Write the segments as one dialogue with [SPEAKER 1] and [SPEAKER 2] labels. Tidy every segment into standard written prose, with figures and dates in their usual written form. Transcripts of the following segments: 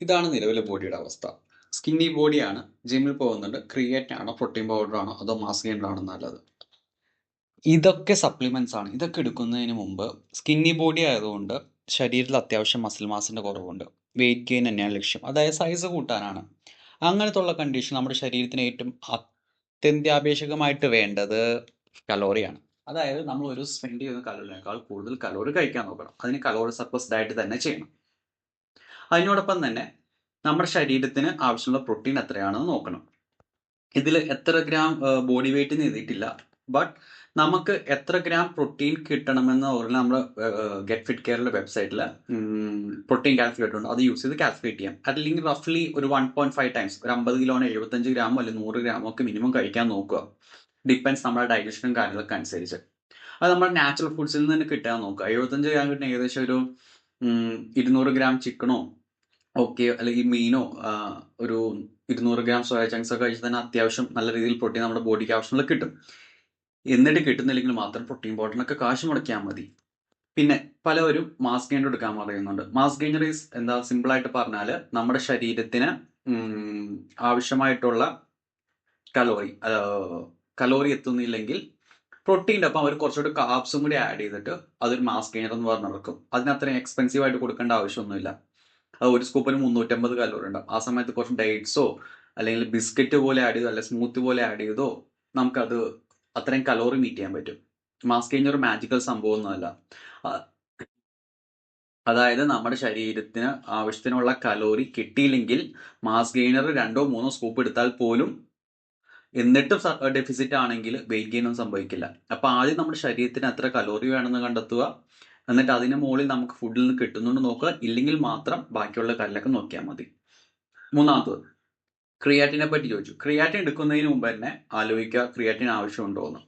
[SPEAKER 1] ഇതാണ് നിലവിലെ ബോഡിയുടെ അവസ്ഥ. സ്കിന്നി ബോഡിയാണ്, ജിമ്മിൽ പോകുന്നുണ്ട്, ക്രിയേറ്റ് ആണോ പ്രോട്ടീൻ പൗഡർ ആണോ അതോ മാസ് ഗെയിനർ ആണോ നല്ലത്? ഇതൊക്കെ സപ്ലിമെന്റ്സ് ആണ്. ഇതൊക്കെ എടുക്കുന്നതിന് മുമ്പ് സ്കിന്നി ബോഡി ആയതുകൊണ്ട് ശരീരത്തിൽ അത്യാവശ്യം മസിൽ മാസിന്റെ കുറവുണ്ട്. വെയിറ്റ് ഗെയിൻ തന്നെയാണ് ലക്ഷ്യം, അതായത് സൈസ് കൂട്ടാനാണ്. അങ്ങനത്തെ ഉള്ള കണ്ടീഷൻ നമ്മുടെ ശരീരത്തിന് ഏറ്റവും അത്യന്താപേക്ഷികമായിട്ട് വേണ്ടത് കലോറിയാണ്. അതായത് നമ്മൾ ഒരു സ്പെൻഡ് ചെയ്യുന്ന കലോറിയേക്കാൾ കൂടുതൽ കലോറി കഴിക്കാൻ നോക്കണം. അതിന് കലോറി സർപ്ലസ് ഡയറ്റ് തന്നെ ചെയ്യണം. അതിനോടൊപ്പം തന്നെ നമ്മുടെ ശരീരത്തിന് ആവശ്യമുള്ള പ്രോട്ടീൻ എത്രയാണെന്ന് നോക്കണം. ഇതിൽ എത്ര ഗ്രാം ബോഡി വെയിറ്റ് എന്ന് എഴുതിയിട്ടില്ല, ബട്ട് നമുക്ക് എത്ര ഗ്രാം പ്രോട്ടീൻ കിട്ടണമെന്ന് പറഞ്ഞാൽ നമ്മൾ ഗെറ്റ് ഫിറ്റ് കെയറിലെ വെബ്സൈറ്റിൽ പ്രോട്ടീൻ കാൽക്കുലേറ്റർ ഉണ്ട്, അത് യൂസ് ചെയ്ത് കാൽക്കുലേറ്റ് ചെയ്യാം. അല്ലെങ്കിൽ റഫ്ലി ഒരു 1.5 ടൈംസ്, ഒരു 50 കിലോന് 75 ഗ്രാമോ അല്ലെങ്കിൽ 100 ഗ്രാമോ ഒക്കെ മിനിമം കഴിക്കാൻ നോക്കുക. ഡിപ്പെൻസ് നമ്മുടെ ഡൈജഷനും കാര്യങ്ങളൊക്കെ അനുസരിച്ച്. അത് നമ്മുടെ നാച്ചുറൽ ഫുഡ്സിൽ നിന്ന് തന്നെ കിട്ടാൻ നോക്കുക. 75 ഗ്രാം കിട്ടുന്ന ഏകദേശം ഒരു 200 ഗ്രാം ചിക്കനോ ഓക്കെ, അല്ലെങ്കിൽ മീനോ ഒരു 200 ഗ്രാം സോയ ചങ്ക്സ് ഒക്കെ കഴിച്ചാൽ തന്നെ അത്യാവശ്യം നല്ല രീതിയിൽ പ്രോട്ടീൻ നമ്മുടെ ബോഡിക്ക് ആവശ്യമുള്ള കിട്ടും. എന്നിട്ട് കിട്ടുന്നില്ലെങ്കിൽ മാത്രം പ്രോട്ടീൻ പൗഡറിനൊക്കെ കാശ് മുടക്കിയാൽ മതി. പിന്നെ പലവരും മാസ് ഗെയിനർ എടുക്കാൻ പറയുന്നുണ്ട്. മാസ് ഗെയിനർ ഈസ് എന്താ, സിമ്പിൾ ആയിട്ട് പറഞ്ഞാൽ നമ്മുടെ ശരീരത്തിന് ആവശ്യമായിട്ടുള്ള കലോറി എത്തുന്നില്ലെങ്കിൽ പ്രോട്ടീൻ്റെ ഒപ്പം അവർ കുറച്ചുകൂടി കാർബ്സും കൂടി ആഡ് ചെയ്തിട്ട് അതൊരു മാസ് ഗെയിനർ എന്ന് പറഞ്ഞ് നടക്കും. അതിന് അത്രയും എക്സ്പെൻസീവ് ആയിട്ട് കൊടുക്കേണ്ട ആവശ്യമൊന്നുമില്ല. അത് ഒരു സ്കൂപ്പിന് 350 കലോറി ഉണ്ടാവും. ആ സമയത്ത് കുറച്ച് ഡേറ്റ്സോ അല്ലെങ്കിൽ ബിസ്ക്കറ്റ് പോലെ ആഡ് ചെയ്തോ അല്ലെങ്കിൽ സ്മൂത്തി പോലെ ആഡ് ചെയ്തോ നമുക്കത് അത്രയും കലോറി മീറ്റ് ചെയ്യാൻ പറ്റും. മാസ് ഗെയിനർ ഒരു മാജിക്കൽ സംഭവമൊന്നുമല്ല. അതായത് നമ്മുടെ ശരീരത്തിന് ആവശ്യത്തിനുള്ള കലോറി കിട്ടിയില്ലെങ്കിൽ മാസ് ഗെയിനർ 2-3 സ്കൂപ്പ് എടുത്താൽ പോലും എന്നിട്ടും ഡെഫിസിറ്റ് ആണെങ്കിൽ വെയിറ്റ് ഗെയിൻ ഒന്നും സംഭവിക്കില്ല. അപ്പൊ ആദ്യം നമ്മുടെ ശരീരത്തിന് എത്ര കലോറി വേണമെന്ന് കണ്ടെത്തുക, എന്നിട്ട് അതിന് മുകളിൽ നമുക്ക് ഫുഡിൽ നിന്ന് കിട്ടുന്നുണ്ട് നോക്കുക. ഇല്ലെങ്കിൽ മാത്രം ബാക്കിയുള്ള കാര്യങ്ങളൊക്കെ നോക്കിയാൽ മതി. മൂന്നാമത്തത് ക്രിയാറ്റിനെ പറ്റി ചോദിച്ചു. ക്രിയാറ്റിൻ എടുക്കുന്നതിന് മുമ്പ് തന്നെ ആലോചിക്കുക ക്രിയാറ്റിൻ ആവശ്യമുണ്ടോ എന്ന്.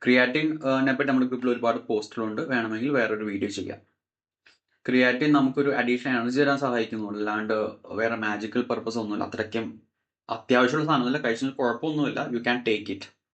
[SPEAKER 1] ക്രിയാറ്റിനെ പറ്റി നമ്മുടെ ഗ്രൂപ്പിൽ ഒരുപാട് പോസ്റ്റുകളുണ്ട്, വേണമെങ്കിൽ വേറൊരു വീഡിയോ ചെയ്യാം. ക്രിയാറ്റിൻ നമുക്കൊരു അഡീഷണൽ എനർജി തരാൻ സഹായിക്കുന്നു, അല്ലാണ്ട് വേറെ മാജിക്കൽ പർപ്പസ് ഒന്നുമില്ല. അത്രയ്ക്കും അത്യാവശ്യമുള്ള സാധനമല്ല, കഴിച്ചാൽ കുഴപ്പമൊന്നുമില്ല, യു ക്യാൻ ടേക്ക് ഇറ്റ്.